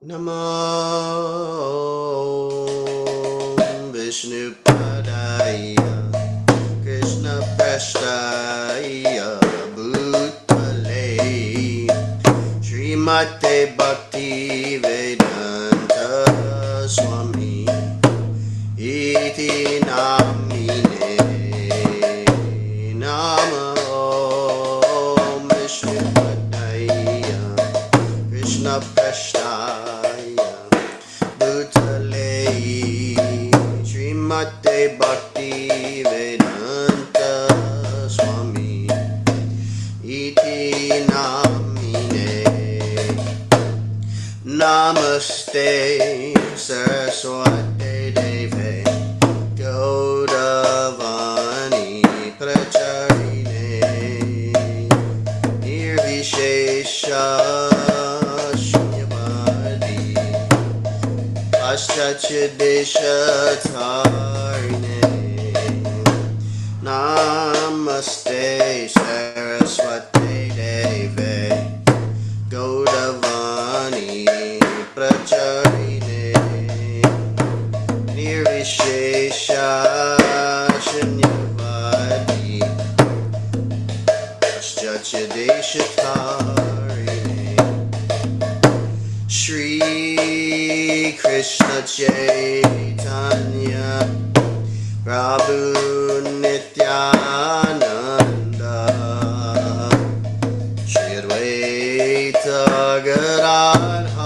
Namo Vishnu Padaya Krishna Prasthaya Bhutale Srimate Bhakti Vedanta Swami Iti Namine Namo Vishnu Padaya Krishna Prasthaya Bhutale Srimate Bhakti Vedanta Swami Iti Namine Namaste Saraswate Deve Gaudavani Pracharine Nirvishesha Shunyavadi Paschachideshatarine Namaste Saraswate Deve Gaudavani Pracharine Nirvishesha Shunyavadi Paschachideshatarine Shri Krishna Chaitanya Prabhu Nityananda Shri Advaita Gadadhar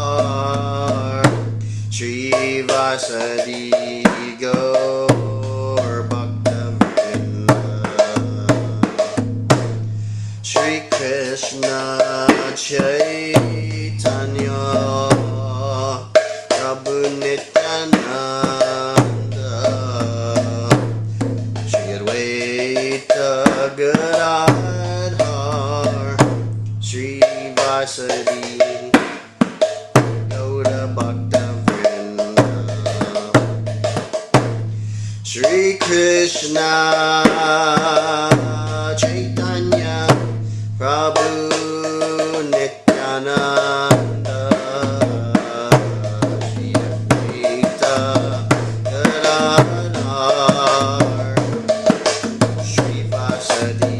Shri Vasadi Gaur Bhaktavrinda Shri Krishna Chaitanya Prabhu Nityananda Shri Advaita Gadadhar Shri Vasadi Gaura Bhaktavrinda Shri Krishna Chaitanya Prabhu Nityananda Shri Advaita Gadadhar Shri Vasadi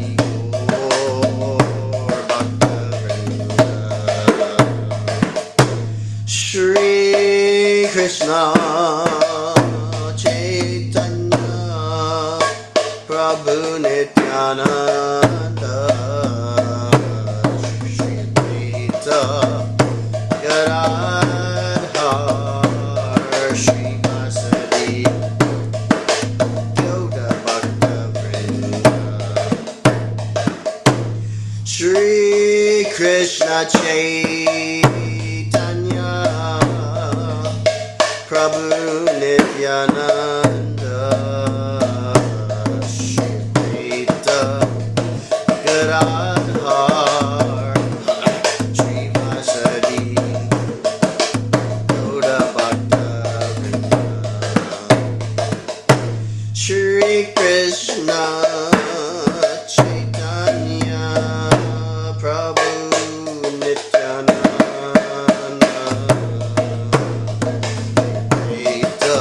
Gaur Bhaktavrinda Shri Krishna Chaitanya Prabhu Nityananda Shri Advaita Gadadhar Shri Vasadi Gaura Bhaktavrinda Shri Krishna Chaitanya Prabhu Nityananda Shri Advaita Gadadhar Shri Vasadi Gaura Bhaktavrinda Shri Krishna Chaitanya Prabhu Nityananda Advaita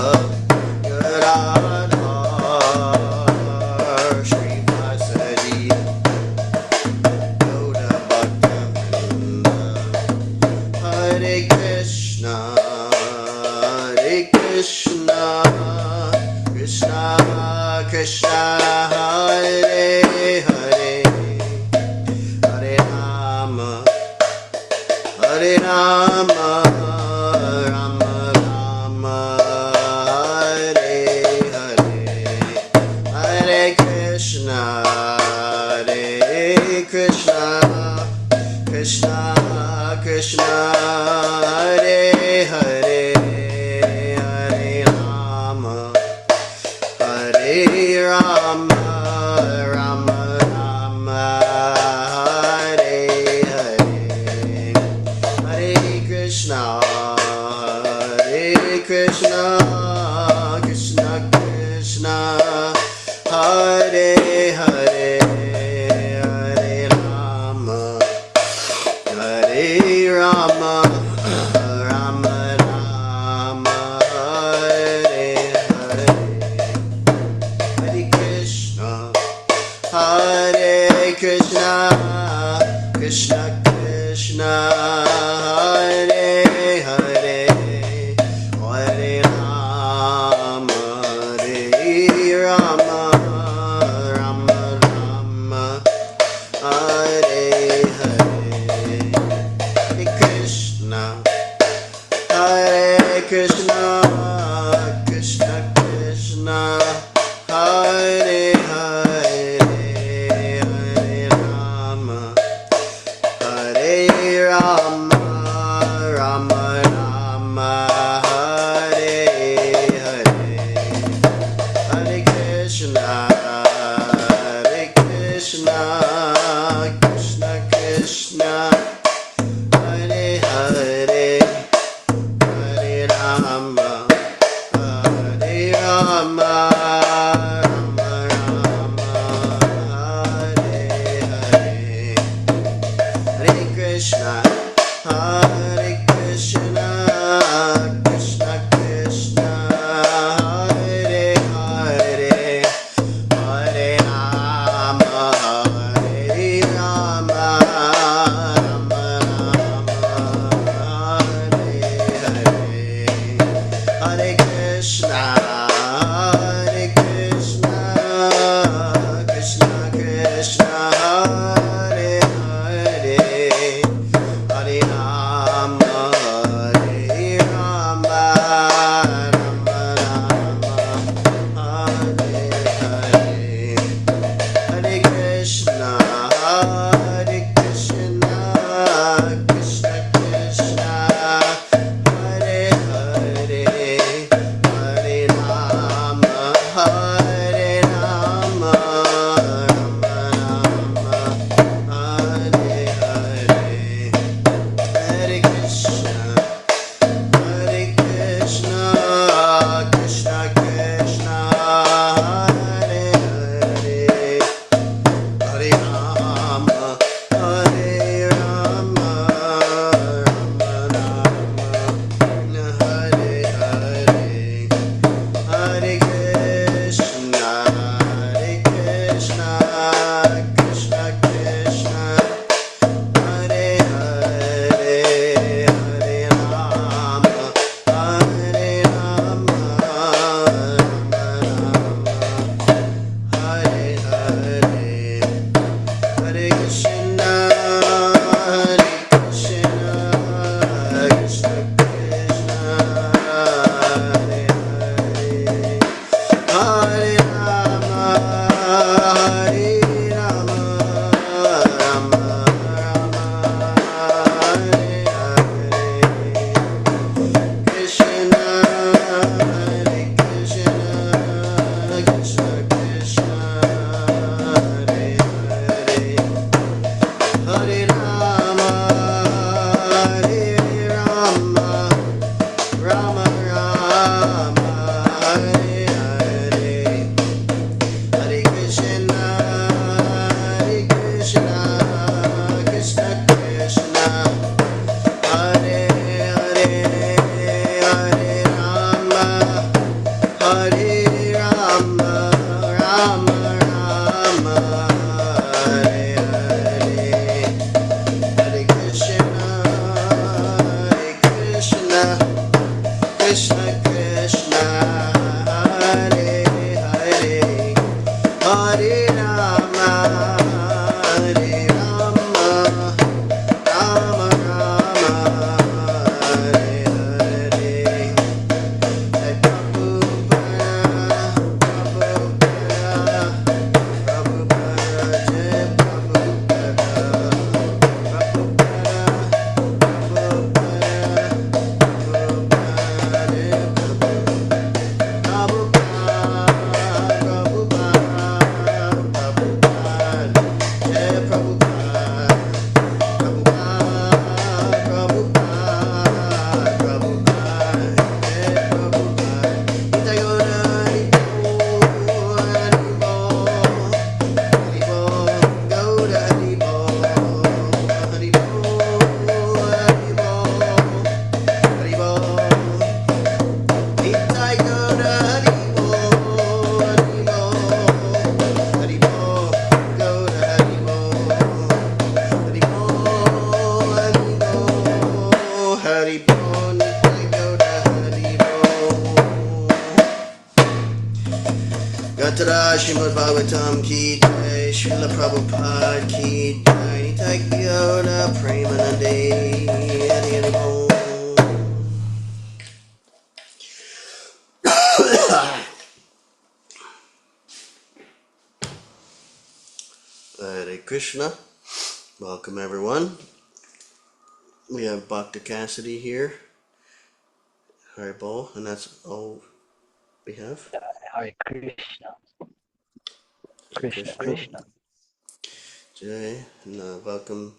Gadadhar Shri Vasadi Gaura Bhaktavrinda Hare Krishna Krishna Krishna Hare Hare Hare Rama Rama Rama Hare Hare Hare Krishna Krishna Krishna Hare Hare Hare Rama Rama Rama Hare Hare Hare Krishna Krishna Krishna Krishna Hare Hare Hare Rama Rama Hare Haribo, Nitai Gaura Haribo. Gatara Srimad Bhagavatam Ki Jai, Srila Prabhupada Ki Jai, Nitai Gaura Premanande, Haribo. Hare Krishna. Welcome everyone. We have Bhakta Cassidy here. Haribo, and that's all we have. Hare Krishna. Krishna, Krishna. Krishna. Jai, and welcome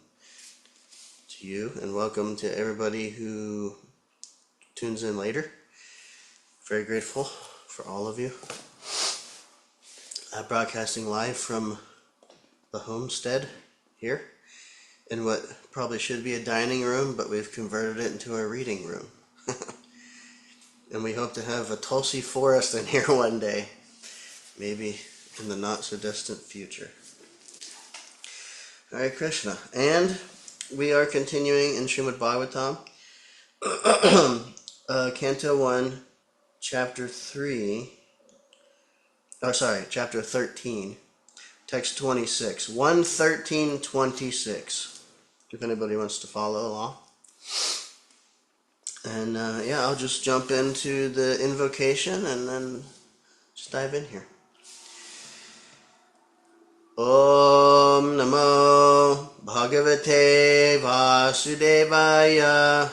to you, and welcome to everybody who tunes in later. Very grateful for all of you. Broadcasting live from the homestead here in what probably should be a dining room, but we've converted it into a reading room. And we hope to have a Tulsi forest in here one day, maybe in the not so distant future. Hare Krishna. And we are continuing in Srimad Bhagavatam, Canto 1, Chapter 13, text 26, 1:13:26, if anybody wants to follow along. And I'll just jump into the invocation and then just dive in here. Om Namo Bhagavate Vasudevaya.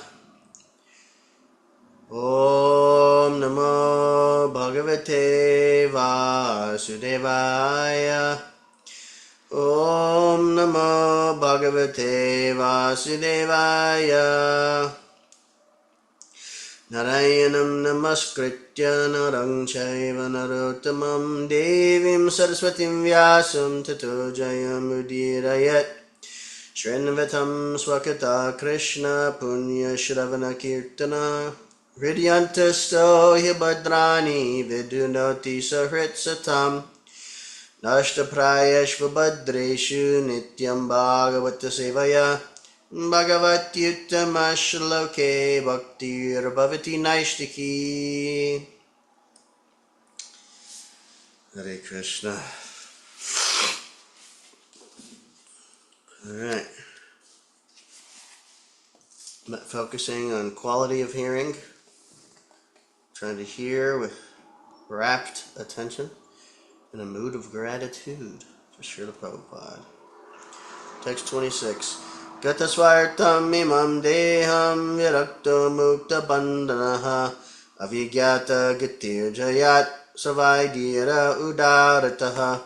Om Namo Bhagavate Vasudevaya. Om Namo Bhagavate Vasudevaya. Narayanam namaskritya narang chaiva narottamam devim saraswatim vyasam tato jayam udirayat. Shrinvatam swakata Krishna punya shravana kirtana. Hridyantasto hibhadrani vidunoti sahritsatam. Nashtaprayashva bhadreshu nityam bhagavata sevaya. Bhagavatyuttama shloke bhaktir bhavati naishtiki. Hare Krishna. Alright. Focusing on quality of hearing. Trying to hear with rapt attention in a mood of gratitude for Srila Prabhupada. Text 26. Gata swartam imam deham virakto mukta bandhanaha avigyata gatir jayat savaidira udarataha.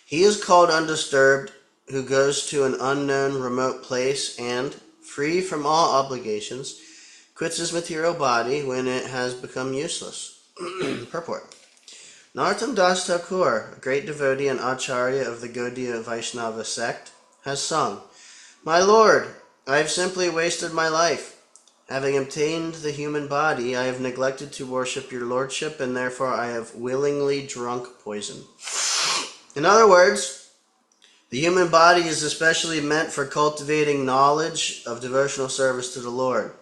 He is called undisturbed who goes to an unknown remote place and, free from all obligations, quits his material body when it has become useless. Purport. Narottam Das Thakur, a great devotee and acharya of the Gaudiya Vaishnava sect, has sung, My Lord, I have simply wasted my life. Having obtained the human body, I have neglected to worship your lordship, and therefore I have willingly drunk poison. In other words, the human body is especially meant for cultivating knowledge of devotional service to the Lord,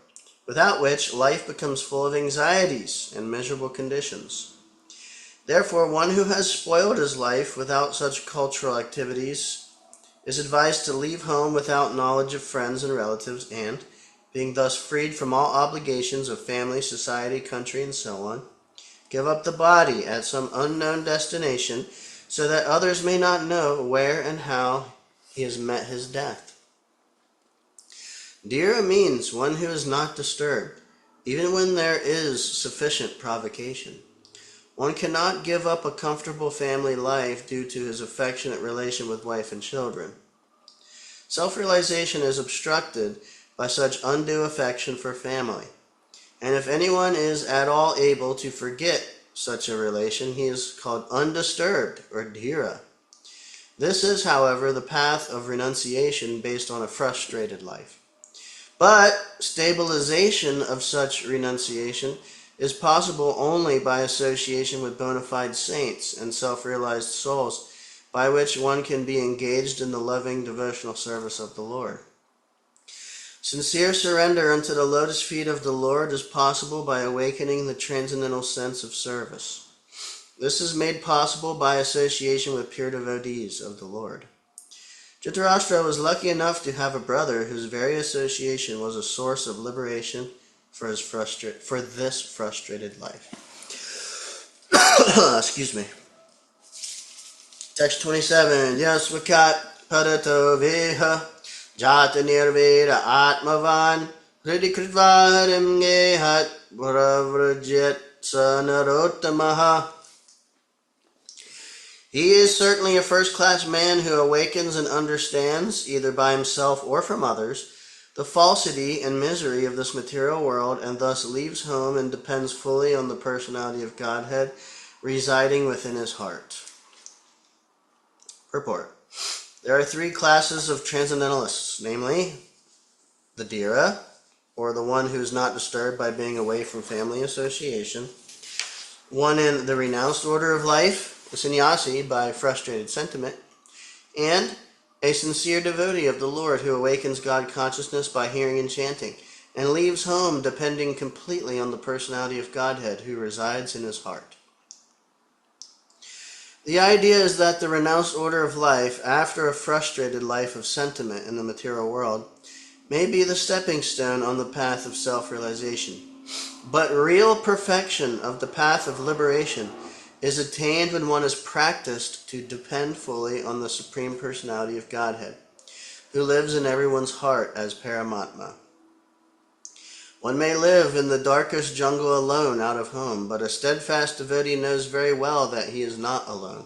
without which life becomes full of anxieties and miserable conditions. Therefore, one who has spoiled his life without such cultural activities is advised to leave home without knowledge of friends and relatives and, being thus freed from all obligations of family, society, country, and so on, give up the body at some unknown destination so that others may not know where and how he has met his death. Dhira means one who is not disturbed, even when there is sufficient provocation. One cannot give up a comfortable family life due to his affectionate relation with wife and children. Self-realization is obstructed by such undue affection for family. And if anyone is at all able to forget such a relation, he is called undisturbed, or dhira. This is, however, the path of renunciation based on a frustrated life. But stabilization of such renunciation is possible only by association with bona fide saints and self-realized souls, by which one can be engaged in the loving devotional service of the Lord. Sincere surrender unto the lotus feet of the Lord is possible by awakening the transcendental sense of service. This is made possible by association with pure devotees of the Lord. Dhritarashtra was lucky enough to have a brother whose very association was a source of liberation for this frustrated life. Excuse me. Text 27. Yasvakat padato viha jata nirveda atmavan hridikritva harim gehat bharavrajit sanarottamaha. He is certainly a first-class man who awakens and understands, either by himself or from others, the falsity and misery of this material world, and thus leaves home and depends fully on the personality of Godhead residing within his heart. Purport. There are three classes of transcendentalists, namely the Dhira, or the one who is not disturbed by being away from family association, one in the renounced order of life, a sannyasi by frustrated sentiment, and a sincere devotee of the Lord who awakens God consciousness by hearing and chanting, and leaves home depending completely on the personality of Godhead who resides in his heart. The idea is that the renounced order of life, after a frustrated life of sentiment in the material world, may be the stepping stone on the path of self-realization. But real perfection of the path of liberation is attained when one is practiced to depend fully on the Supreme Personality of Godhead, who lives in everyone's heart as Paramatma. One may live in the darkest jungle alone out of home, but a steadfast devotee knows very well that he is not alone.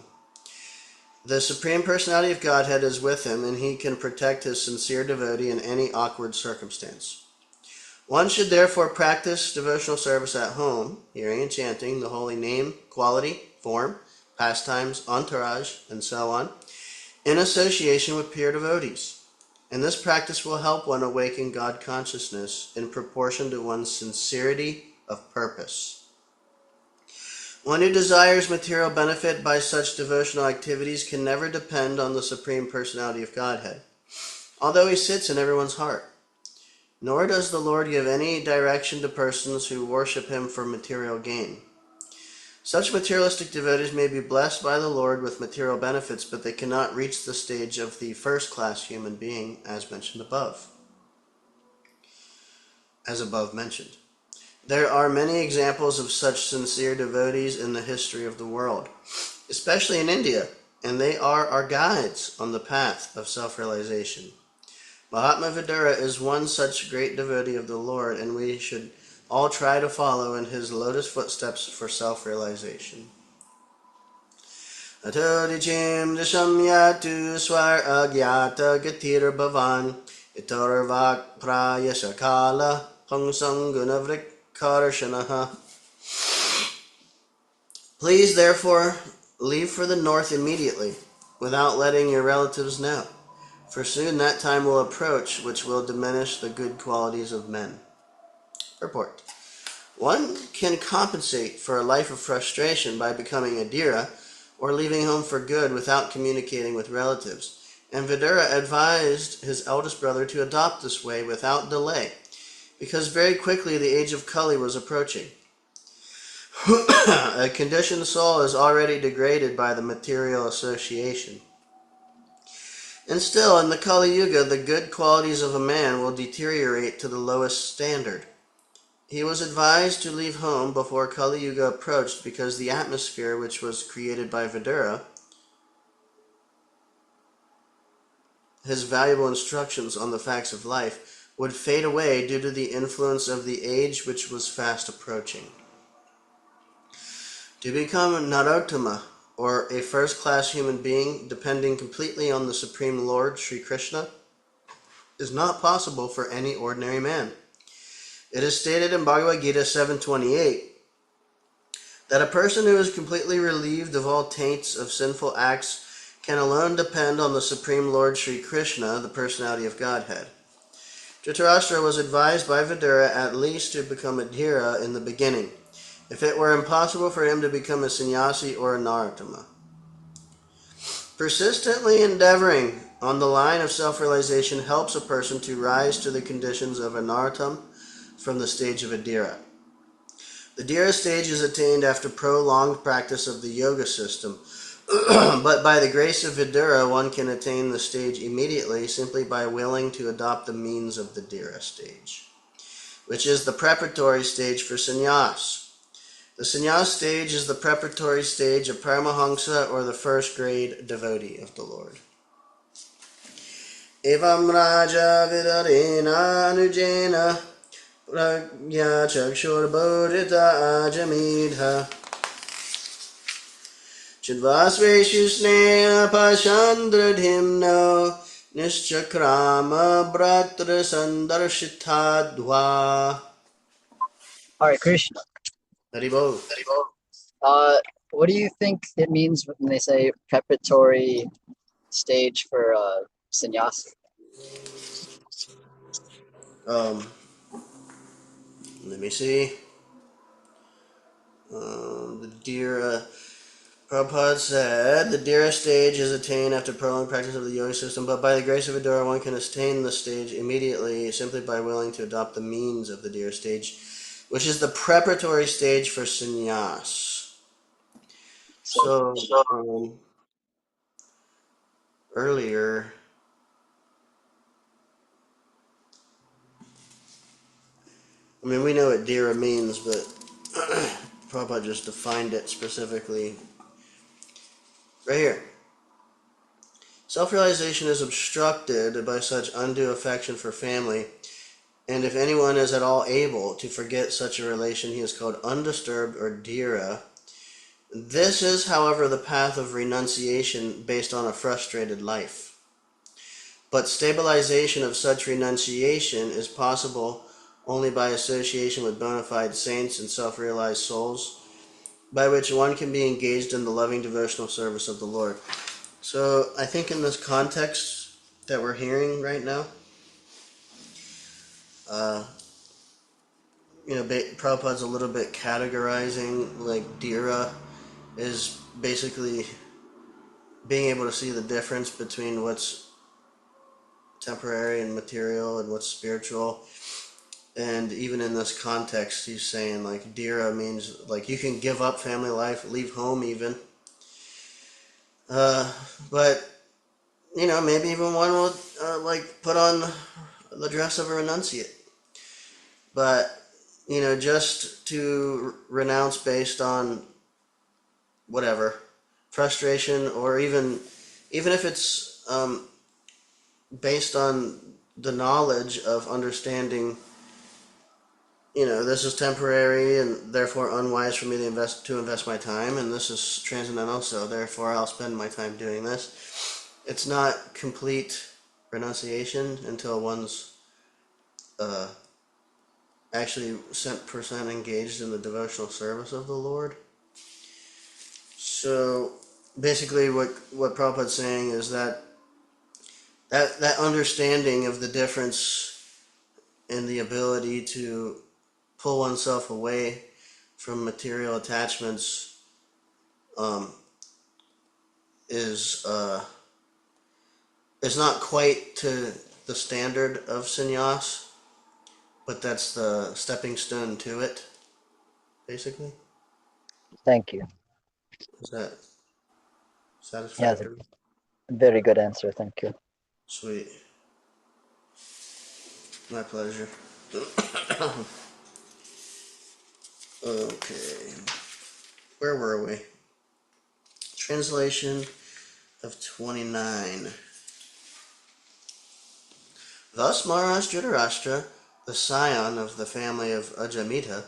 The Supreme Personality of Godhead is with him, and he can protect his sincere devotee in any awkward circumstance. One should therefore practice devotional service at home, hearing and chanting the holy name, quality, form, pastimes, entourage, and so on, in association with pure devotees. And this practice will help one awaken God consciousness in proportion to one's sincerity of purpose. One who desires material benefit by such devotional activities can never depend on the Supreme Personality of Godhead, although he sits in everyone's heart. Nor does the Lord give any direction to persons who worship him for material gain. Such materialistic devotees may be blessed by the Lord with material benefits, but they cannot reach the stage of the first-class human being, as above mentioned. There are many examples of such sincere devotees in the history of the world, especially in India, and they are our guides on the path of self-realization. Mahatma Vidura is one such great devotee of the Lord, and we should all try to follow in his lotus footsteps for self-realization. Ato dichim dishamyatu swar agyata gatir bhavan itorvak prayasakala pangsam gunavrik karshanaha. Please, therefore, leave for the north immediately, without letting your relatives know, for soon that time will approach which will diminish the good qualities of men. Purport. One can compensate for a life of frustration by becoming a Dhira or leaving home for good without communicating with relatives, and Vidura advised his eldest brother to adopt this way without delay, because very quickly the age of Kali was approaching. A conditioned soul is already degraded by the material association. And still, in the Kali Yuga, the good qualities of a man will deteriorate to the lowest standard. He was advised to leave home before Kali Yuga approached because the atmosphere which was created by Vidura, his valuable instructions on the facts of life, would fade away due to the influence of the age which was fast approaching. To become Narottama, or a first-class human being depending completely on the Supreme Lord, Sri Krishna, is not possible for any ordinary man. It is stated in Bhagavad Gita 7.28 that a person who is completely relieved of all taints of sinful acts can alone depend on the Supreme Lord Sri Krishna, the personality of Godhead. Dhritarashtra was advised by Vidura at least to become a Dhira in the beginning, if it were impossible for him to become a sannyasi or a Narottama. Persistently endeavoring on the line of self-realization helps a person to rise to the conditions of anartam from the stage of adhira. The dhira stage is attained after prolonged practice of the yoga system, but by the grace of vidura, one can attain the stage immediately simply by willing to adopt the means of the dhira stage, which is the preparatory stage for sannyas. The sannyas stage is the preparatory stage of Paramahamsa, or the first grade devotee of the Lord. Evam raja vidarena anujena pragya chakshurabodhita ajamidha chidvasveshu sneha pashandradhimno nischakrama bratra sandarshitadva. Hare Krishna. Haribol. What do you think it means when they say preparatory stage for sannyasi? Let me see. The Dhira. Prabhupada said, the Dhira stage is attained after prolonged practice of the yoga system, but by the grace of Vidura, one can attain the stage immediately simply by willing to adopt the means of the Dhira stage, which is the preparatory stage for sannyas. So, earlier, I mean, we know what Dhira means, but Prabhupada just defined it specifically right here. Self-realization is obstructed by such undue affection for family, and if anyone is at all able to forget such a relation, he is called undisturbed or dhira. This is, however, the path of renunciation based on a frustrated life. But stabilization of such renunciation is possible only by association with bona fide saints and self-realized souls, by which one can be engaged in the loving devotional service of the Lord. So I think in this context that we're hearing right now, Prabhupada's a little bit categorizing, like dhira is basically being able to see the difference between what's temporary and material and what's spiritual. And even in this context, he's saying like dhira means like you can give up family life, leave home even. But maybe even one will put on the dress of a renunciate. But just to renounce based on whatever frustration, or even if it's based on the knowledge of understanding, this is temporary and therefore unwise for me to invest my time, and this is transcendental, so therefore I'll spend my time doing this. It's not complete renunciation until one's actually 100% engaged in the devotional service of the Lord. So basically what Prabhupada's saying is that understanding of the difference in the ability to pull oneself away from material attachments is not quite to the standard of sannyas, but that's the stepping stone to it, basically. Thank you. Is that Yes, satisfactory? very good answer. Thank you. Sweet. My pleasure. Okay. Where were we? Translation of 29. Thus Maharaj Dhritarashtra, the scion of the family of Ajamita,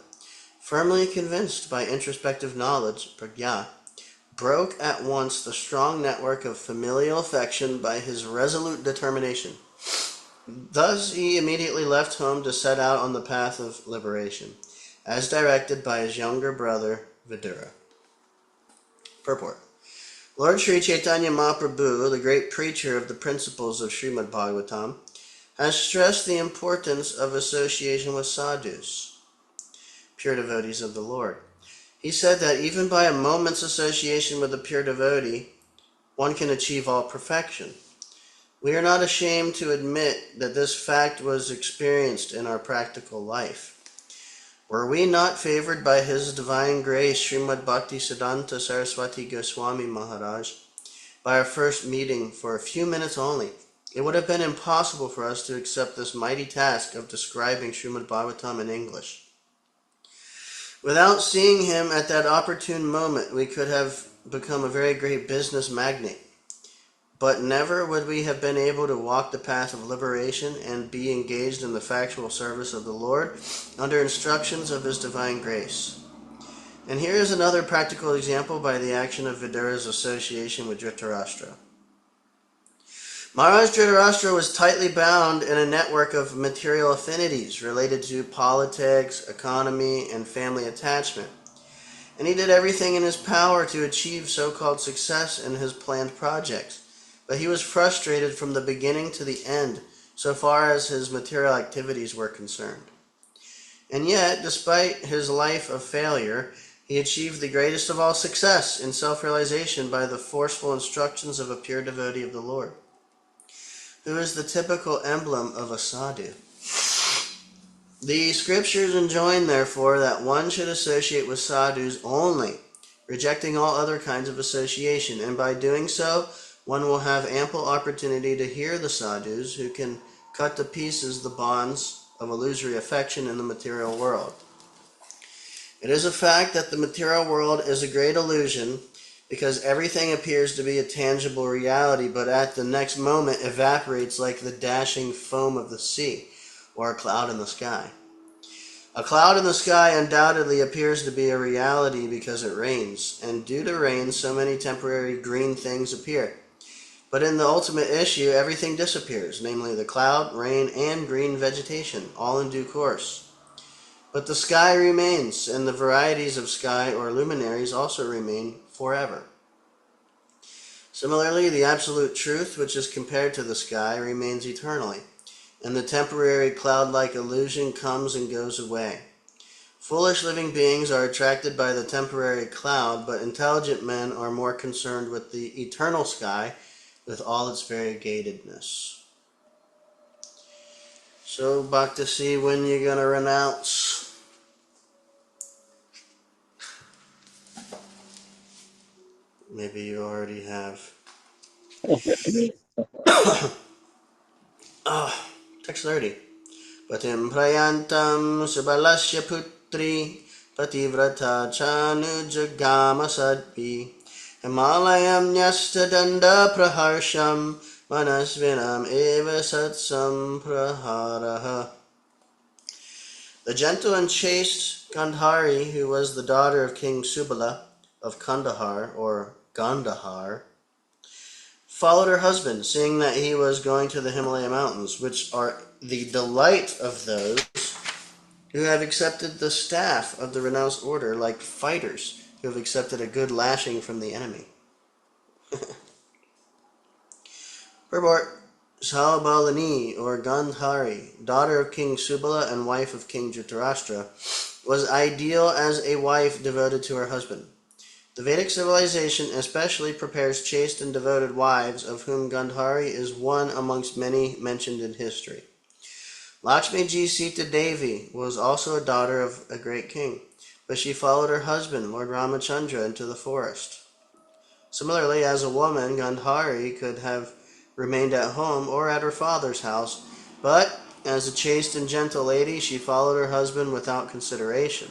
firmly convinced by introspective knowledge, prajna, broke at once the strong network of familial affection by his resolute determination. Thus he immediately left home to set out on the path of liberation, as directed by his younger brother Vidura. Purport. Lord Sri Chaitanya Mahaprabhu, the great preacher of the principles of Srimad Bhagavatam, has stressed the importance of association with sadhus, pure devotees of the Lord. He said that even by a moment's association with a pure devotee, one can achieve all perfection. We are not ashamed to admit that this fact was experienced in our practical life. Were we not favored by His Divine Grace, Srimad Bhaktisiddhanta Saraswati Goswami Maharaj, by our first meeting for a few minutes only, it would have been impossible for us to accept this mighty task of describing Srimad Bhagavatam in English. Without seeing him at that opportune moment, we could have become a very great business magnate. But never would we have been able to walk the path of liberation and be engaged in the factual service of the Lord under instructions of His divine grace. And here is another practical example by the action of Vidura's association with Dhritarashtra. Maharaj Dhritarashtra was tightly bound in a network of material affinities related to politics, economy, and family attachment. And he did everything in his power to achieve so-called success in his planned projects. But he was frustrated from the beginning to the end, so far as his material activities were concerned. And yet, despite his life of failure, he achieved the greatest of all success in self-realization by the forceful instructions of a pure devotee of the Lord, who is the typical emblem of a sadhu. The scriptures enjoin, therefore, that one should associate with sadhus only, rejecting all other kinds of association, and by doing so, one will have ample opportunity to hear the sadhus who can cut to pieces the bonds of illusory affection in the material world. It is a fact that the material world is a great illusion because everything appears to be a tangible reality, but at the next moment evaporates like the dashing foam of the sea or a cloud in the sky. A cloud in the sky undoubtedly appears to be a reality because it rains, and due to rain so many temporary green things appear. But in the ultimate issue, everything disappears, namely the cloud, rain, and green vegetation, all in due course. But the sky remains, and the varieties of sky or luminaries also remain forever. Similarly, the absolute truth, which is compared to the sky, remains eternally, and the temporary cloud-like illusion comes and goes away. Foolish living beings are attracted by the temporary cloud, but intelligent men are more concerned with the eternal sky with all its variegatedness. So, Bhakti, see when you're going to renounce. Maybe you already have. Text 30. Patim prayantam subalasya putri pativrata chanu jagama sadpi Himalayam nyasta danda praharsham manasvinam eva satsam praharaha. The gentle and chaste Gandhari, who was the daughter of King Subala of Kandahar or Gandhar, followed her husband, seeing that he was going to the Himalaya mountains, which are the delight of those who have accepted the staff of the renounced order, like fighters who have accepted a good lashing from the enemy. Purport. Sahabalini, or Gandhari, daughter of King Subala and wife of King Dhritarashtra, was ideal as a wife devoted to her husband. The Vedic civilization especially prepares chaste and devoted wives, of whom Gandhari is one amongst many mentioned in history. Lakshmi Ji Sita Devi was also a daughter of a great king, but she followed her husband, Lord Ramachandra, into the forest. Similarly, as a woman, Gandhari could have remained at home or at her father's house, but as a chaste and gentle lady, she followed her husband without consideration.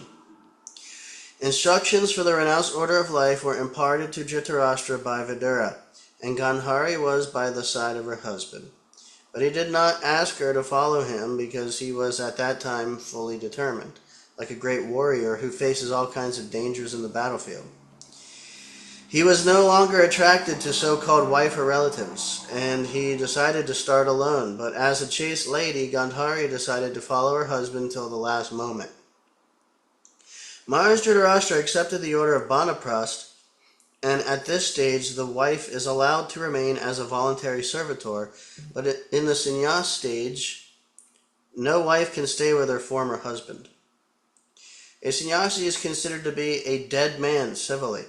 Instructions for the renounced order of life were imparted to Dhritarashtra by Vidura, and Gandhari was by the side of her husband. But he did not ask her to follow him because he was at that time fully determined, like a great warrior who faces all kinds of dangers in the battlefield. He was no longer attracted to so-called wife or relatives, and he decided to start alone, but as a chaste lady, Gandhari decided to follow her husband till the last moment. Maharaj Dhritarashtra accepted the order of Banaprast, and at this stage the wife is allowed to remain as a voluntary servitor, but in the sannyas stage, no wife can stay with her former husband. A sannyasi is considered to be a dead man civilly,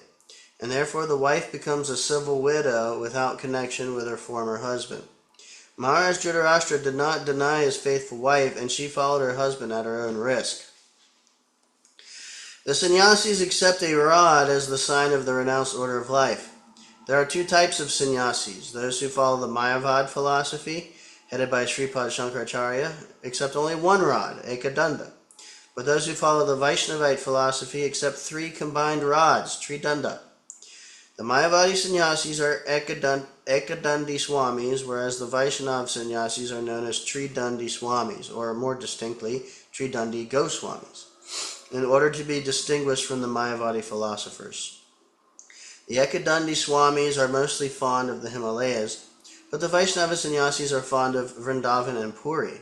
and therefore the wife becomes a civil widow without connection with her former husband. Maharaj Dhritarashtra did not deny his faithful wife, and she followed her husband at her own risk. The sannyasis accept a rod as the sign of the renounced order of life. There are two types of sannyasis. Those who follow the Mayavad philosophy, headed by Sripad Shankaracharya, accept only one rod, Ekadanda. But those who follow the Vaishnavite philosophy accept three combined rods, Tridanda. The Mayavadi sannyasis are Ekadandi Swamis, whereas the Vaishnav sannyasis are known as Tridandi Swamis, or more distinctly, Tridandi Goswamis, in order to be distinguished from the Mayavadi philosophers. The Ekadandi Swamis are mostly fond of the Himalayas, but the Vaishnava sannyasis are fond of Vrindavan and Puri.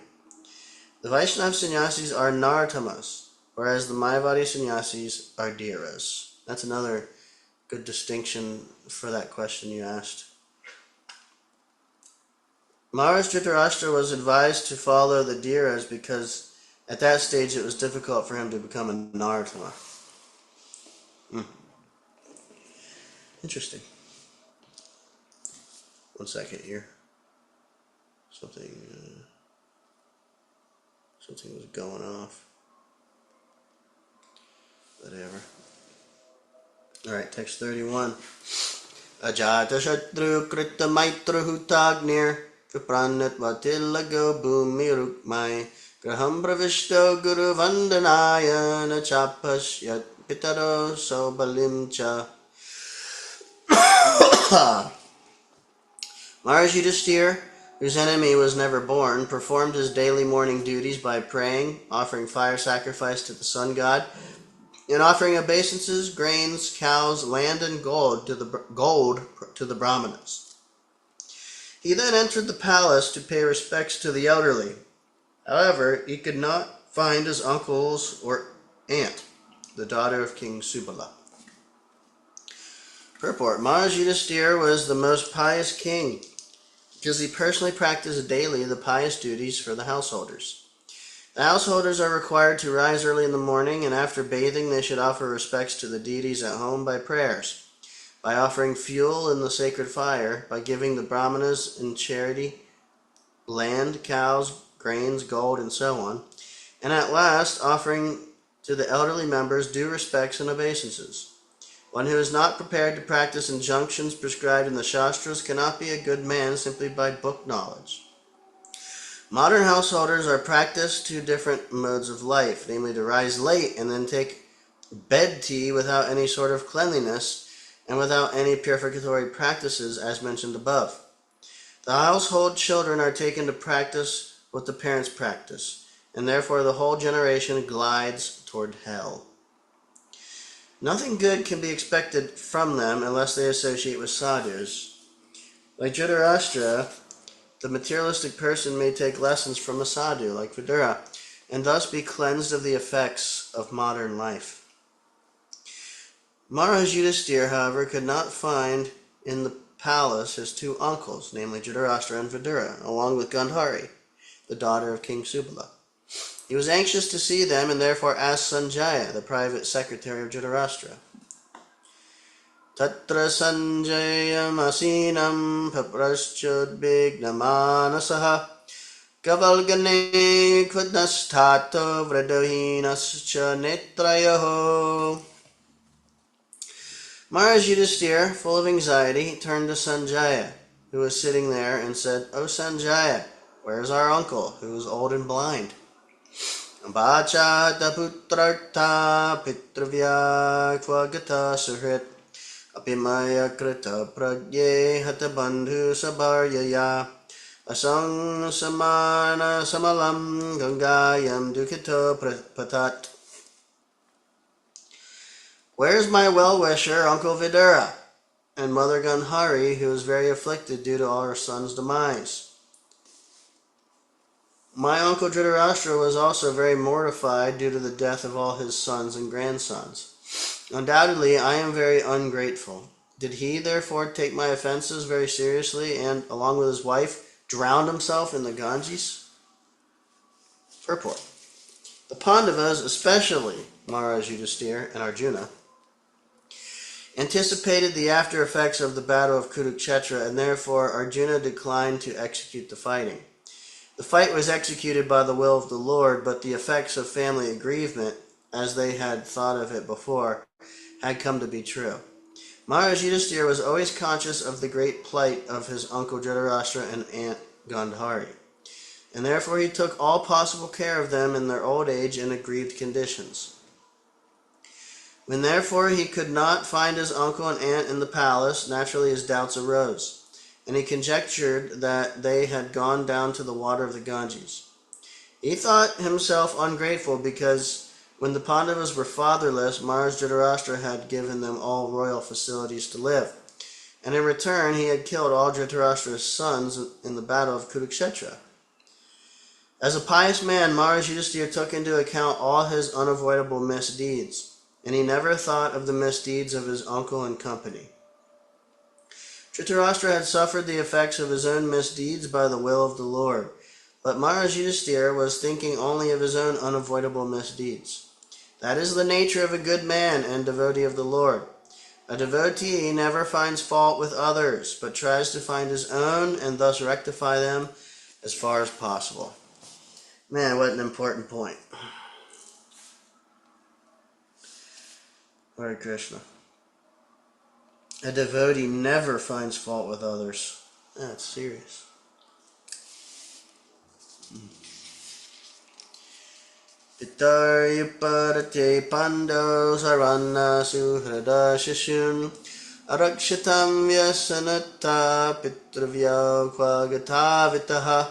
The Vaishnava sannyasis are Nartamas, whereas the Mayavadi sannyasis are Dhiras. That's another good distinction for that question you asked. Maharaj Dhritarashtra was advised to follow the Dhiras because at that stage it was difficult for him to become a Nartama. Interesting. One second here. Something was going off. Whatever. Alright, text 31. Ajata Shatru Krita Maitra Hutagnir Vipranat Vatilago Bhumi Rukmai Graham Pravishto Guru Vandanaya Nachapas Yat Pitaro Sobalimcha. Maharaj Yudhisthira, whose enemy was never born, performed his daily morning duties by praying, offering fire sacrifice to the sun god, and offering obeisances, grains, cows, land, and gold to the Brahmanas. He then entered the palace to pay respects to the elderly. However, he could not find his uncles or aunt, the daughter of King Subala. Purport: Maharaj Yudhisthira was the most pious king because he personally practiced daily the pious duties for the householders. The householders are required to rise early in the morning, and after bathing they should offer respects to the deities at home by prayers, by offering fuel in the sacred fire, by giving the brahmanas in charity land, cows, grains, gold, and so on, and at last offering to the elderly members due respects and obeisances. One who is not prepared to practice injunctions prescribed in the Shastras cannot be a good man simply by book knowledge. Modern householders are practiced two different modes of life, namely to rise late and then take bed tea without any sort of cleanliness and without any purificatory practices as mentioned above. The household children are taken to practice what the parents practice, and therefore the whole generation glides toward hell. Nothing good can be expected from them unless they associate with sadhus. Like Dhritarashtra, the materialistic person may take lessons from a sadhu, like Vidura, and thus be cleansed of the effects of modern life. Maharaj Yudhisthira, however, could not find in the palace his two uncles, namely Dhritarashtra and Vidura, along with Gandhari, the daughter of King Subala. He was anxious to see them and therefore asked Sanjaya, the private secretary of Dhritarashtra. Tatra Sanjayam asinam papraschudbignamanasah kavalgane kvadnastato vradohinascha netrayoho. Maharaj Yudhisthira, full of anxiety, turned to Sanjaya, who was sitting there, and said, "O Sanjaya, where is our uncle, who is old and blind?" Bachata putrartha pitravya kvagata suhrit apimaya krita pragye hatabandhu sabharyaya asang samana samalam gangayam dukito patat. Where is my well-wisher, Uncle Vidura, and Mother Gandhari, who is very afflicted due to our son's demise? My uncle Dhritarashtra was also very mortified due to the death of all his sons and grandsons. Undoubtedly, I am very ungrateful. Did he, therefore, take my offenses very seriously and, along with his wife, drown himself in the Ganges? Purport: the Pandavas, especially Maharaj Yudhisthira and Arjuna, anticipated the after effects of the battle of Kurukshetra, and therefore Arjuna declined to execute the fighting. The fight was executed by the will of the Lord, but the effects of family aggrievement, as they had thought of it before, had come to be true. Maharaj Yudhisthira was always conscious of the great plight of his uncle Dhritarashtra and aunt Gandhari, and therefore he took all possible care of them in their old age and aggrieved conditions. When therefore he could not find his uncle and aunt in the palace, naturally his doubts arose, and he conjectured that they had gone down to the water of the Ganges. He thought himself ungrateful because when the Pandavas were fatherless, Maharaj Dhritarashtra had given them all royal facilities to live, and in return he had killed all Dhritarashtra's sons in the battle of Kurukshetra. As a pious man, Maharaj Yudhisthira took into account all his unavoidable misdeeds, and he never thought of the misdeeds of his uncle and company. Dhritarashtra had suffered the effects of his own misdeeds by the will of the Lord, but Maharaj Yudhisthira was thinking only of his own unavoidable misdeeds. That is the nature of a good man and devotee of the Lord. A devotee never finds fault with others, but tries to find his own and thus rectify them as far as possible. Man, what an important point. Hare Krishna. A devotee never finds fault with others. That's serious. Pitaryaparate pando sarvana suhrada shishun arakshitam vyasanata pitravya kvagatavitaha.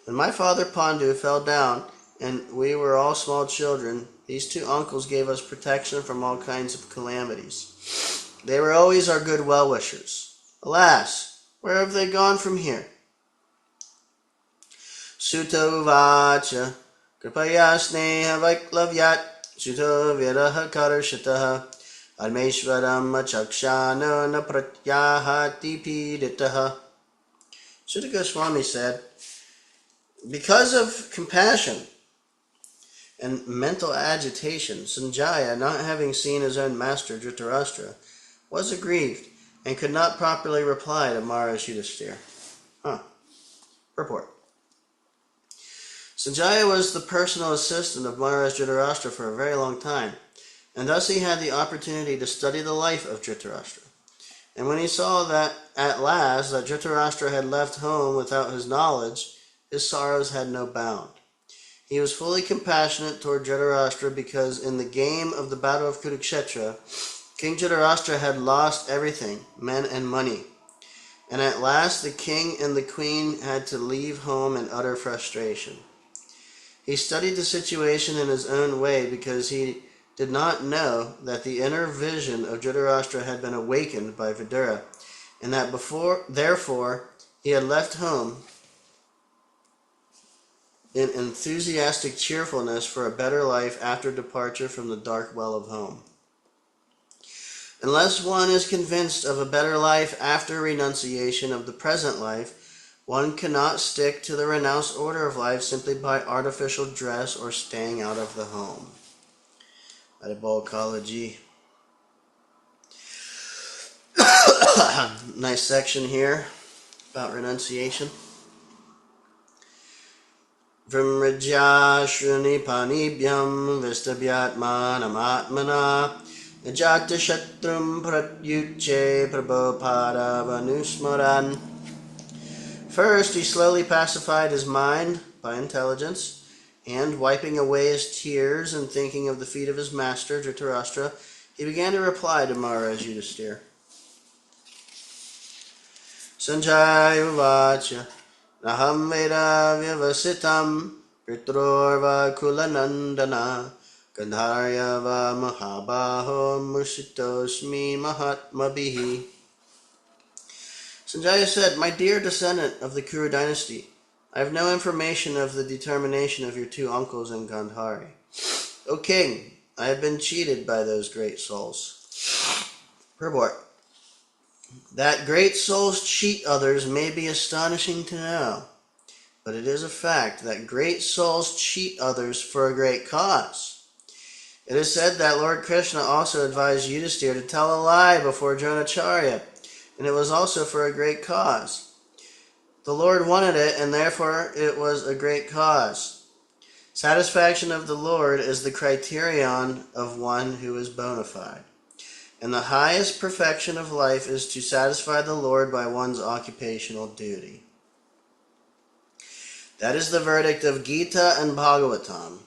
When my father Pandu fell down, and we were all small children, these two uncles gave us protection from all kinds of calamities. They were always our good well-wishers. Alas, where have they gone from here? Suto vacha kripaya sneha vaiklavyat suto viraha karshitaha almeshwaram achakshano na pratyahati piditaha. Sutta Goswami said, because of compassion and mental agitation, Sanjaya, not having seen his own master Dhritarashtra, was aggrieved and could not properly reply to Maharaj Yudhisthira. Purport. Sanjaya was the personal assistant of Maharaj Dhritarashtra for a very long time, and thus he had the opportunity to study the life of Dhritarashtra. And when he saw that at last that Dhritarashtra had left home without his knowledge, his sorrows had no bound. He was fully compassionate toward Dhritarashtra because in the game of the battle of Kurukshetra, King Dhritarashtra had lost everything, men and money. And at last the king and the queen had to leave home in utter frustration. He studied the situation in his own way because he did not know that the inner vision of Dhritarashtra had been awakened by Vidura, and that therefore he had left home in enthusiastic cheerfulness for a better life after departure from the dark well of home. Unless one is convinced of a better life after renunciation of the present life, one cannot stick to the renounced order of life simply by artificial dress or staying out of the home. Adibol Kalaji. Nice section here about renunciation. Vimrajya shruni panibhyam vistabhyatmanam Najata shatrum pratyuche prabhupada vanusmaran. First, he slowly pacified his mind by intelligence, and wiping away his tears and thinking of the feet of his master, Dhritarashtra, he began to reply to Maharaj Yudhisthira. Sanjaya uvacha naham veda vyavasitam pitrorva kulanandana Gandharya va mahabaho mursitosmi mahatmabihi. Sanjaya said, my dear descendant of the Kuru dynasty, I have no information of the determination of your two uncles in Gandhari. O king, I have been cheated by those great souls. Purport. That great souls cheat others may be astonishing to know, but it is a fact that great souls cheat others for a great cause. It is said that Lord Krishna also advised Yudhisthira to tell a lie before Dronacharya, and it was also for a great cause. The Lord wanted it, and therefore it was a great cause. Satisfaction of the Lord is the criterion of one who is bona fide. And the highest perfection of life is to satisfy the Lord by one's occupational duty. That is the verdict of Gita and Bhagavatam.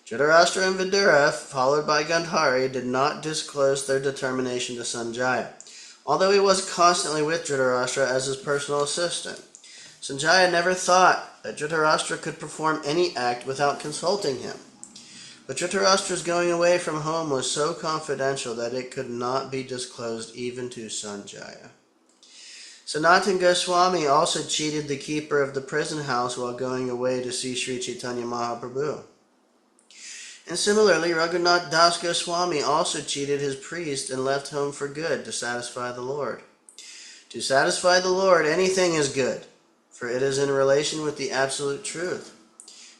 Dhritarashtra and Vidura, followed by Gandhari, did not disclose their determination to Sanjaya, although he was constantly with Dhritarashtra as his personal assistant. Sanjaya never thought that Dhritarashtra could perform any act without consulting him. But Dhritarashtra's going away from home was so confidential that it could not be disclosed even to Sanjaya. Sanatan Goswami also cheated the keeper of the prison house while going away to see Sri Chaitanya Mahaprabhu. And similarly, Raghunath Das Goswami also cheated his priest and left home for good to satisfy the Lord. To satisfy the Lord, anything is good, for it is in relation with the absolute truth.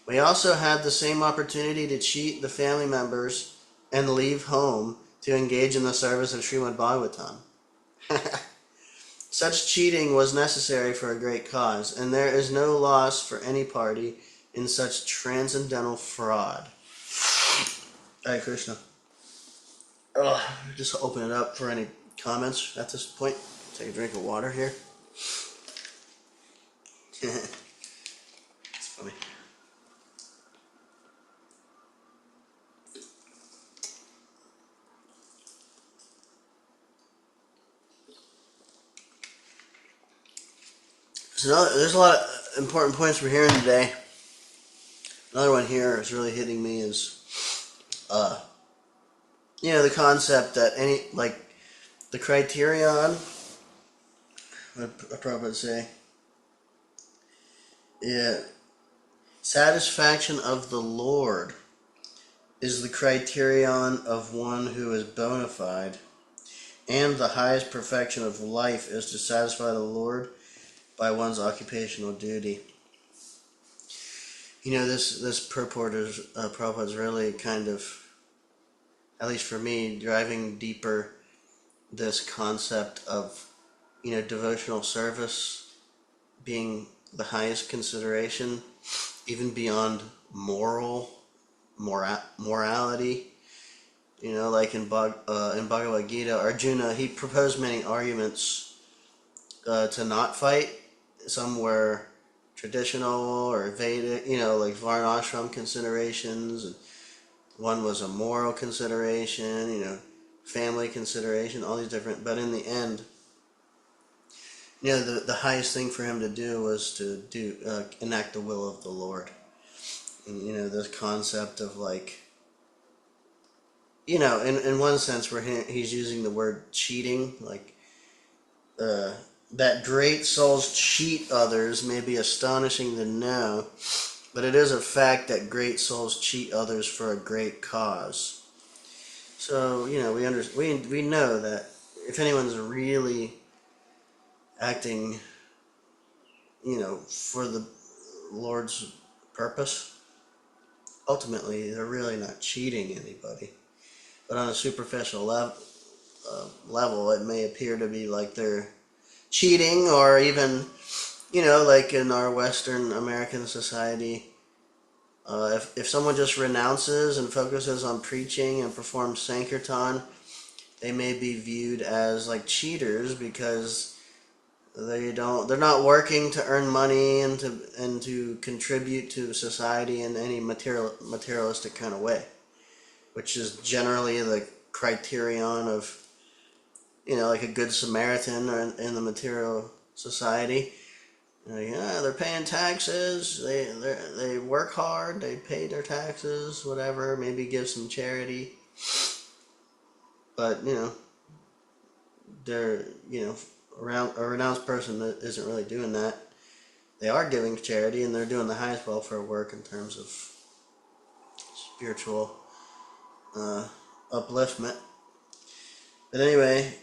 We also had the same opportunity to cheat the family members and leave home to engage in the service of Srimad Bhagavatam. Such cheating was necessary for a great cause, and there is no loss for any party in such transcendental fraud. Hare Krishna. Just open it up for any comments at this point. Take a drink of water here. It's funny. So there's a lot of important points we're hearing today. Another one here is really hitting me is, the concept that the criterion, what Prabhupada would say, satisfaction of the Lord is the criterion of one who is bona fide, and the highest perfection of life is to satisfy the Lord by one's occupational duty. This purport is Prabhupada's really kind of, at least for me, driving deeper this concept of, devotional service being the highest consideration, even beyond morality. Like in Bhagavad Gita, Arjuna, he proposed many arguments to not fight. Some were traditional or Vedic, like Varnashram considerations. And one was a moral consideration, family consideration, all these different. But in the end, the highest thing for him to do was to enact the will of the Lord. And, this concept of in one sense where he's using the word cheating, that great souls cheat others may be astonishing to know, but it is a fact that great souls cheat others for a great cause. So, we know that if anyone's really acting, for the Lord's purpose, ultimately they're really not cheating anybody. But on a superficial level, it may appear to be like they're cheating, or even, like in our Western American society, if someone just renounces and focuses on preaching and performs Sankirtan, they may be viewed as like cheaters because they're not working to earn money and to contribute to society in any materialistic kind of way, which is generally the criterion of, like a good Samaritan or in the material society. They're paying taxes, they work hard, they pay their taxes, whatever, maybe give some charity. But, they're, around a renounced person that isn't really doing that. They are giving charity and they're doing the highest welfare work in terms of spiritual upliftment. But anyway,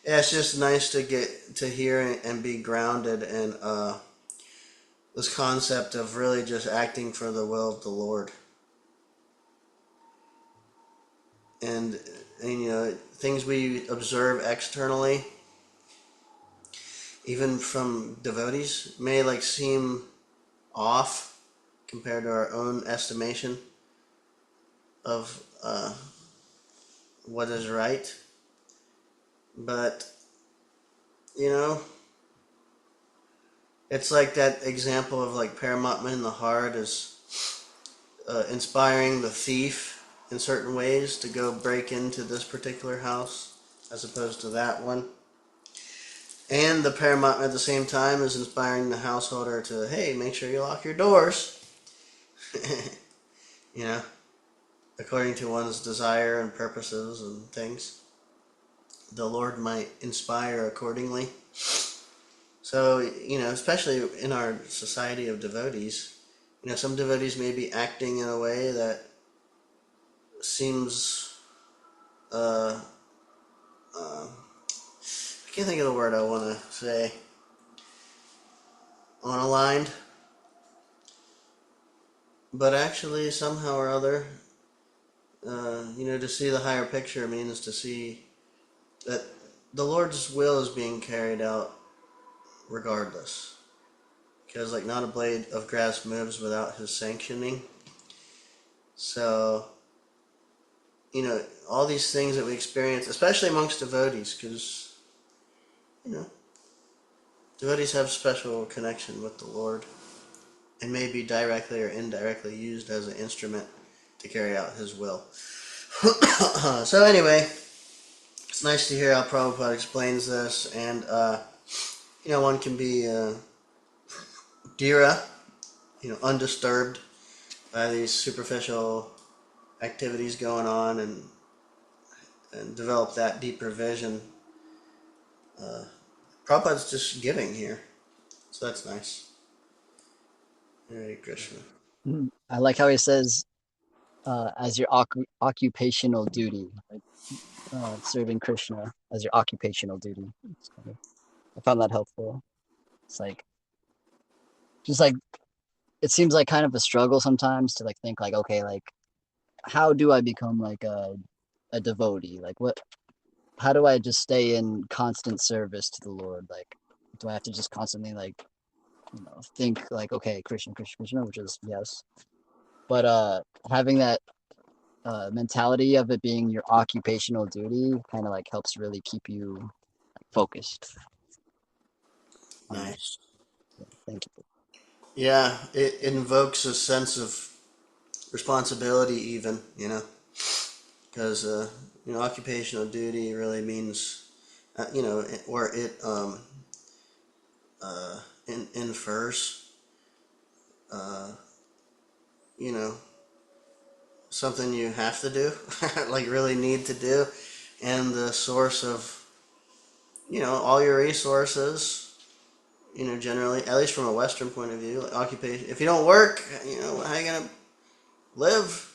it's just nice to get to hear and be grounded in this concept of really just acting for the will of the Lord. And things we observe externally, even from devotees, may like seem off compared to our own estimation of what is right. But you know, it's like that example of like Paramatma in the heart is inspiring the thief in certain ways to go break into this particular house as opposed to that one. And the Paramatma at the same time is inspiring the householder to, hey, make sure you lock your doors. you know, according to one's desire and purposes and things. The Lord might inspire accordingly. So, especially in our society of devotees, some devotees may be acting in a way that seems, I can't think of the word I want to say, unaligned. But actually, somehow or other, to see the higher picture means to see that the Lord's will is being carried out regardless. Because, like, not a blade of grass moves without his sanctioning. So, all these things that we experience, especially amongst devotees, because, devotees have special connection with the Lord and may be directly or indirectly used as an instrument to carry out his will. So anyway, it's nice to hear how Prabhupada explains this, and one can be dhira, undisturbed by these superficial activities going on, and develop that deeper vision. Prabhupada's just giving here, so that's nice. Hare Krishna. I like how he says, as your occupational duty, like serving Krishna as your occupational duty. I found that helpful. It's like just like it seems like kind of a struggle sometimes to like think like, okay, like how do I become like a devotee? Like what? How do I just stay in constant service to the Lord? Like, do I have to just constantly like think like, okay, Krishna, Krishna, Krishna, which is yes, but having that mentality of it being your occupational duty kind of like helps really keep you focused on that. Nice. Yeah, thank you. Yeah, it invokes a sense of responsibility, even, because occupational duty really means, or it infers, uh, you know, something you have to do, like really need to do, and the source of, all your resources, generally, at least from a Western point of view, like occupation. If you don't work, how are you gonna live?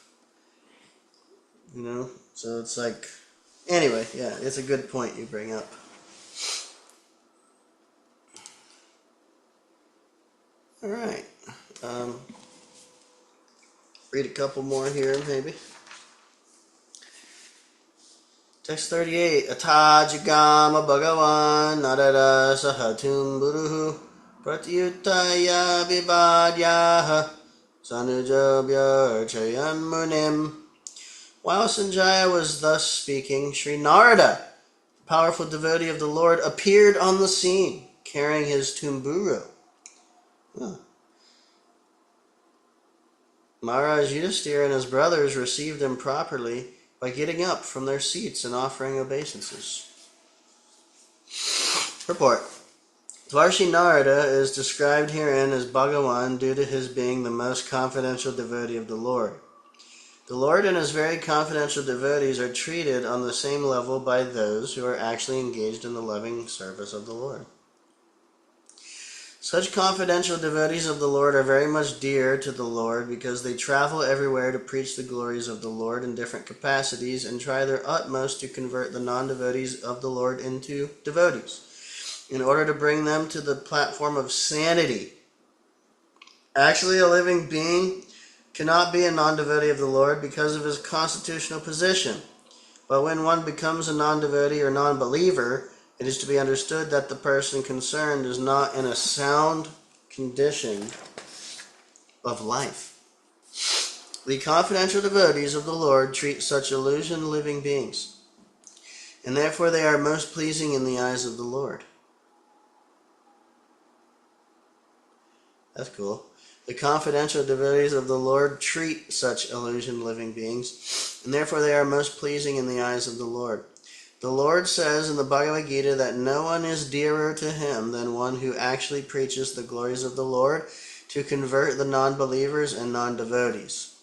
So it's like, anyway, yeah, it's a good point you bring up. All right. Um, read a couple more here, maybe. Text 38. Atajigama Bhagavan Narada Sahatum Buruhu Pratyuttaya Vibhadyaha Sanujabhya Chayan Munim. While Sanjaya was thus speaking, Sri Narada, powerful devotee of the Lord, appeared on the scene, carrying his tumburu. Huh. Maharaj Yudhisthira and his brothers received him properly by getting up from their seats and offering obeisances. Purport. Dvarshi Narada is described herein as Bhagavan due to his being the most confidential devotee of the Lord. The Lord and his very confidential devotees are treated on the same level by those who are actually engaged in the loving service of the Lord. Such confidential devotees of the Lord are very much dear to the Lord because they travel everywhere to preach the glories of the Lord in different capacities and try their utmost to convert the non-devotees of the Lord into devotees in order to bring them to the platform of sanity Actually, a living being cannot be a non-devotee of the Lord because of his constitutional position. But when one becomes a non-devotee or non-believer, it is to be understood that the person concerned is not in a sound condition of life. The confidential devotees of the Lord treat such illusion living beings, and therefore they are most pleasing in the eyes of the Lord. That's cool. The confidential devotees of the Lord treat such illusion living beings, and therefore they are most pleasing in the eyes of the Lord. The Lord says in the Bhagavad Gita that no one is dearer to him than one who actually preaches the glories of the Lord to convert the non-believers and non-devotees.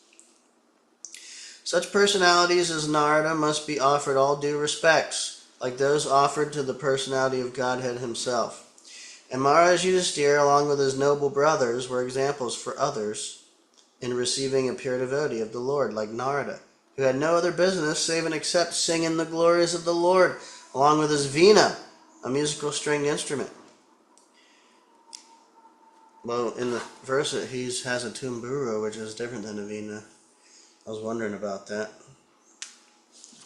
Such personalities as Narada must be offered all due respects, like those offered to the personality of Godhead himself. And Maharaj Yudhisthira, along with his noble brothers, were examples for others in receiving a pure devotee of the Lord, like Narada, who had no other business save and except singing the glories of the Lord, along with his veena, a musical stringed instrument. Well, in the verse he has a tumburo, which is different than a veena. I was wondering about that.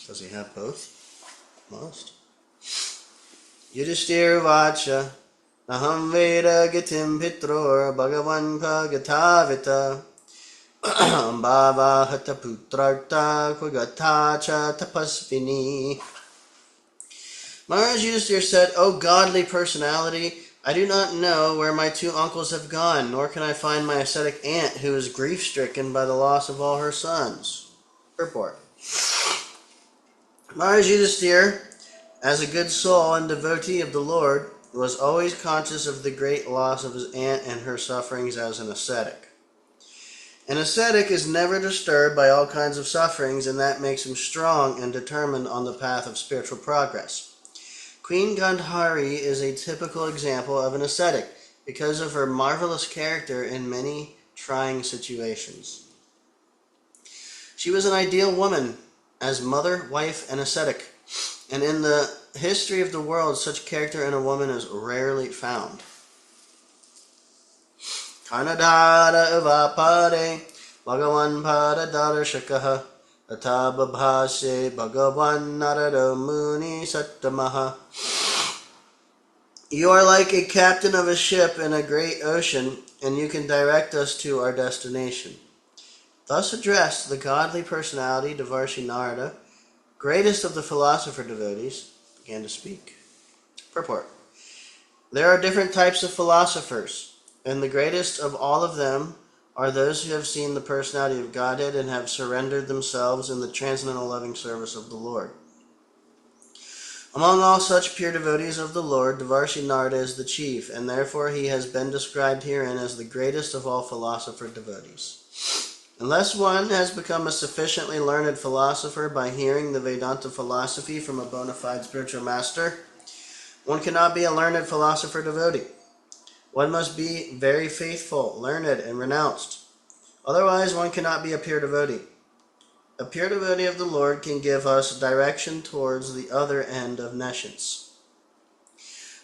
Does he have both? Must. Yudhishthira vacha Naham Veda Gitim Pitror Bhagavan Pagatavita Bhava Hata Putrarta Kvagata Cha Tapasvini. Maharaj Yudhisthira said, O godly personality, I do not know where my two uncles have gone, nor can I find my ascetic aunt who is grief-stricken by the loss of all her sons. Purport. Maharaj Yudhisthira, as a good soul and devotee of the Lord, was always conscious of the great loss of his aunt and her sufferings as an ascetic. An ascetic is never disturbed by all kinds of sufferings, and that makes him strong and determined on the path of spiritual progress. Queen Gandhari is a typical example of an ascetic because of her marvelous character in many trying situations. She was an ideal woman as mother, wife, and ascetic, and in the history of the world, such character in a woman is rarely found. Karnadara ivapare Bhagavan Paradarshakaha Tatabhabhase Bhagavan Narada Muni Sattamaha. You are like a captain of a ship in a great ocean, and you can direct us to our destination. Thus addressed, the godly personality, Devarshi Narada, greatest of the philosopher devotees, began to speak. Purport. There are different types of philosophers, and the greatest of all of them are those who have seen the personality of Godhead and have surrendered themselves in the transcendental loving service of the Lord. Among all such pure devotees of the Lord, Devarshi Narada is the chief, and therefore he has been described herein as the greatest of all philosopher devotees. Unless one has become a sufficiently learned philosopher by hearing the Vedanta philosophy from a bona fide spiritual master, one cannot be a learned philosopher devotee. One must be very faithful, learned, and renounced. Otherwise, one cannot be a pure devotee. A pure devotee of the Lord can give us direction towards the other end of nescience.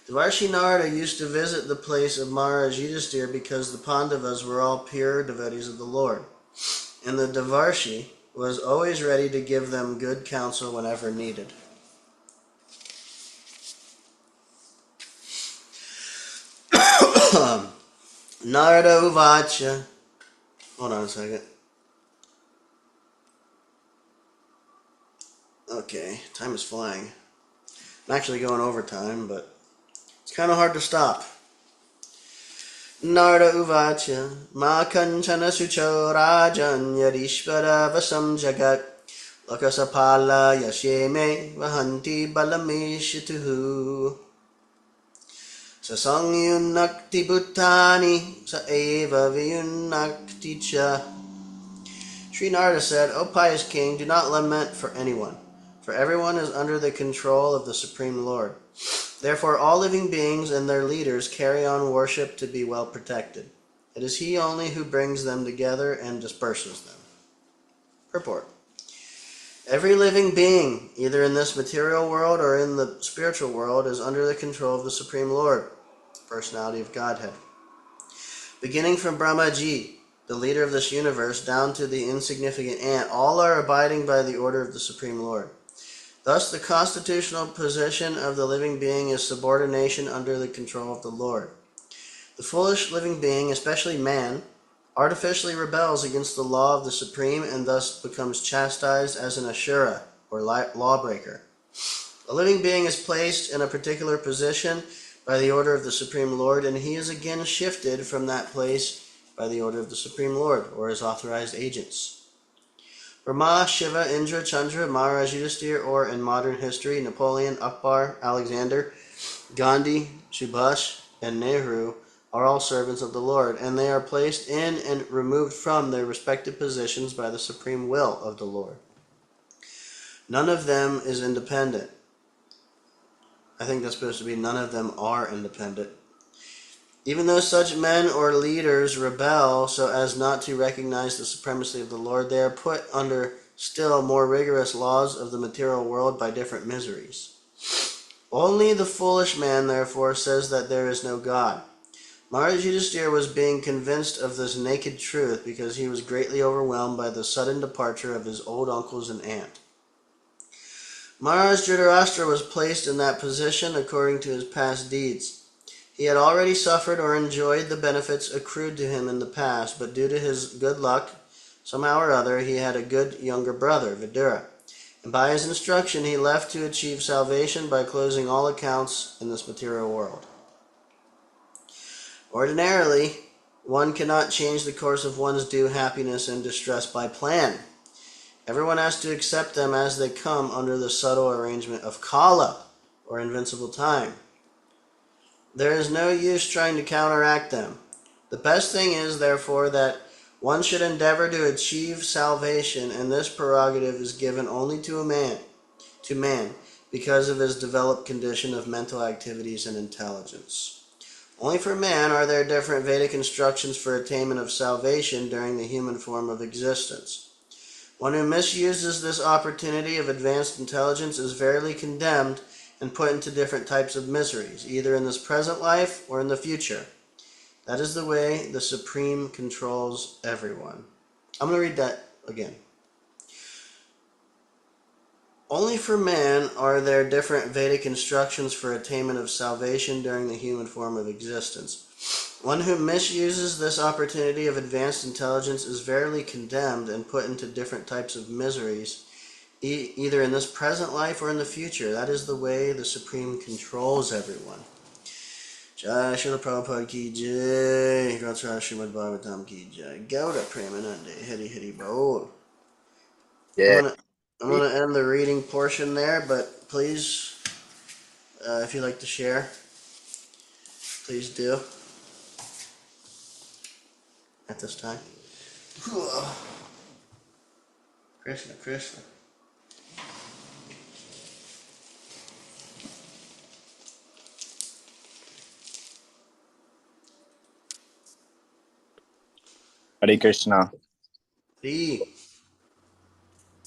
Devarshi Narada used to visit the place of Maharaj Yudhisthira because the Pandavas were all pure devotees of the Lord, and the Devarshi was always ready to give them good counsel whenever needed. Narada Uvacha. Hold on a second. Okay, time is flying. I'm actually going over time, but it's kind of hard to stop. Narada Uvacha Ma Kanchana Sucho Rajan Yadishvara Vasam Jagat Lakasapala Yasheme Vahanti Balameshituhu Sasangyunakti Bhutani Sa Eva Vyunakti Cha. Sri Narada said, O pious king, do not lament for anyone, for everyone is under the control of the Supreme Lord. Therefore all living beings and their leaders carry on worship to be well protected. It is he only who brings them together and disperses them. Purport. Every living being, either in this material world or in the spiritual world, is under the control of the Supreme Lord, personality of Godhead. Beginning from Brahmaji, the leader of this universe, down to the insignificant ant, all are abiding by the order of the Supreme Lord. Thus, the constitutional position of the living being is subordination under the control of the Lord. The foolish living being, especially man, artificially rebels against the law of the Supreme and thus becomes chastised as an Ashura, or lawbreaker. A living being is placed in a particular position by the order of the Supreme Lord, and he is again shifted from that place by the order of the Supreme Lord, or his authorized agents. Brahma, Shiva, Indra, Chandra, Maharaj Yudhisthira, or in modern history, Napoleon, Akbar, Alexander, Gandhi, Subhash, and Nehru are all servants of the Lord, and they are placed in and removed from their respective positions by the supreme will of the Lord. None of them is independent. I think that's supposed to be none of them are independent. Even though such men or leaders rebel so as not to recognize the supremacy of the Lord, they are put under still more rigorous laws of the material world by different miseries. Only the foolish man, therefore, says that there is no God. Maharaj Yudhisthira was being convinced of this naked truth because he was greatly overwhelmed by the sudden departure of his old uncles and aunt. Maharaj Dhritarashtra was placed in that position according to his past deeds. He had already suffered or enjoyed the benefits accrued to him in the past, but due to his good luck, somehow or other, he had a good younger brother, Vidura, and by his instruction he left to achieve salvation by closing all accounts in this material world. Ordinarily, one cannot change the course of one's due happiness and distress by plan. Everyone has to accept them as they come under the subtle arrangement of Kala, or invincible time. There is no use trying to counteract them. The best thing is, therefore, that one should endeavor to achieve salvation, and this prerogative is given only to man, because of his developed condition of mental activities and intelligence. Only for man are there different Vedic instructions for attainment of salvation during the human form of existence. One who misuses this opportunity of advanced intelligence is verily condemned and put into different types of miseries, either in this present life or in the future. That is the way the Supreme controls everyone. I'm going to read that again. Only for man are there different Vedic instructions for attainment of salvation during the human form of existence. One who misuses this opportunity of advanced intelligence is verily condemned and put into different types of miseries, either in this present life or in the future. That is the way the Supreme controls everyone. Jai Srila Prabhupada ki jai, Granthara Srimad Bhagavatam ki jai, Gauda Premanande, Hari Hari Bol. Yeah. I'm gonna end the reading portion there, but please, if you'd like to share, please do at this time. Krishna, Krishna. Hare Krishna. Hey.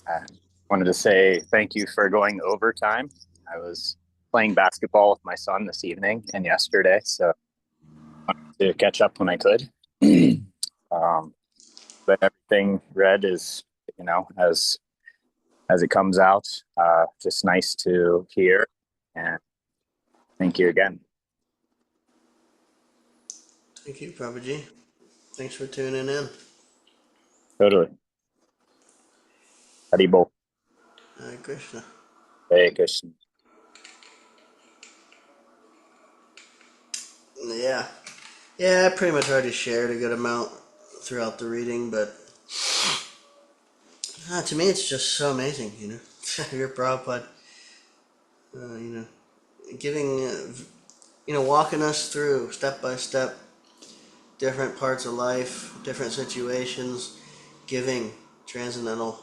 I wanted to say thank you for going overtime. I was playing basketball with my son this evening and yesterday, so I wanted to catch up when I could. But everything read is, as it comes out, just nice to hear. And thank you again. Thank you, Prabhuji. Thanks for tuning in. Totally. Haribol. Hare Krishna. Hare Krishna. Yeah. Yeah, I pretty much already shared a good amount throughout the reading, but to me it's just so amazing, Your Prabhupada, giving, walking us through step by step different parts of life, different situations, giving transcendental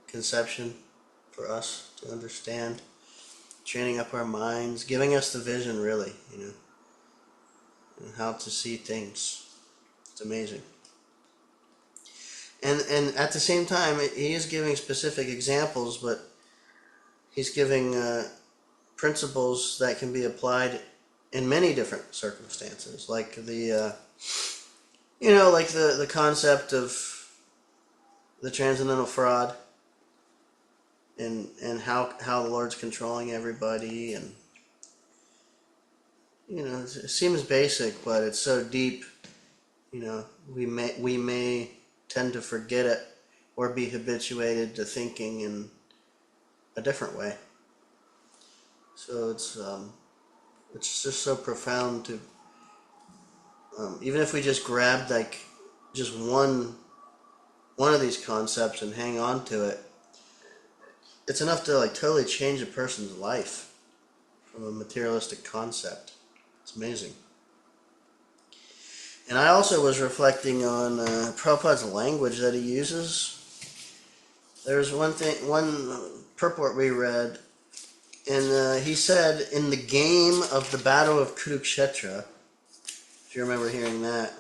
conception for us to understand, training up our minds, giving us the vision, really, and how to see things. It's amazing. And at the same time, he is giving specific examples, but he's giving principles that can be applied in many different circumstances, like the like the concept of the transcendental fraud, and how the Lord's controlling everybody, and it seems basic, but it's so deep. We may tend to forget it or be habituated to thinking in a different way. So it's just so profound to even if we just grabbed like just one of these concepts and hang on to it, it's enough to like totally change a person's life from a materialistic concept. It's amazing. And I also was reflecting on Prabhupada's language that he uses. There's one purport we read, and he said, in the game of the Battle of Kurukshetra, if you remember hearing that,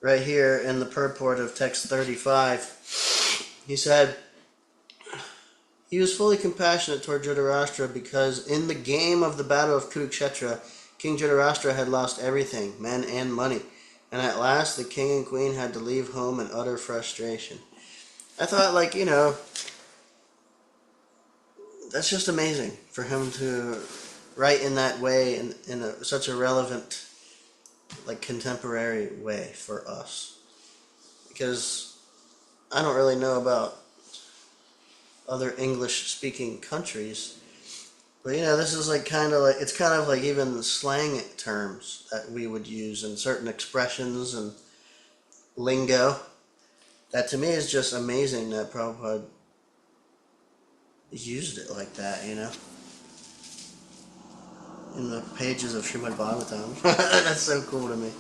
right here in the purport of text 35, he said, he was fully compassionate toward Dhritarashtra because in the game of the Battle of Kurukshetra, King Dhritarashtra had lost everything, men and money, and at last the king and queen had to leave home in utter frustration. I thought, that's just amazing for him to write in that way, in such a relevant, contemporary way for us. Because I don't really know about other English-speaking countries, but this is it's kind of like even slang terms that we would use in certain expressions and lingo. That to me is just amazing that Prabhupada used it like that, in the pages of Srimad Bhagavatam. That's so cool to me.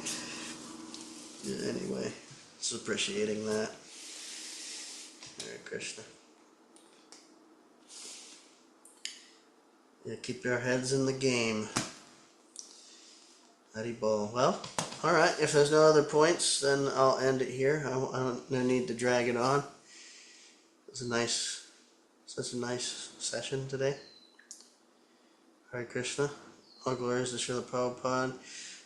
Yeah, anyway, just appreciating that. Hare Krishna. Yeah, keep your heads in the game. Haribol. Well, all right. If there's no other points, then I'll end it here. No need to drag it on. It was such a nice session today. Hare Krishna. All glories to Srila Prabhupada.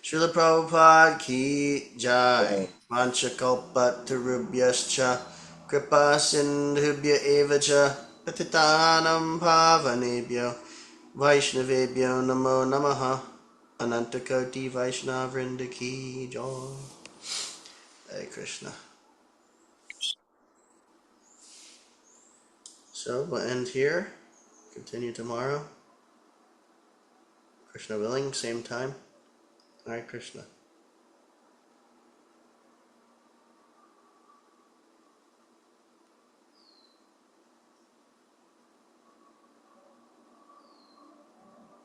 Srila Prabhupada ki jai. Vanchakalpatarubhyascha. Kripa sindhubhya evacha. Patitanam pavanebhyo. Vaishnavebhyo namo namaha. Anantakoti Vaishnavrinda ki jai. Hare Krishna. So we'll end here. Continue tomorrow. Krishna willing, same time. Hare Krishna.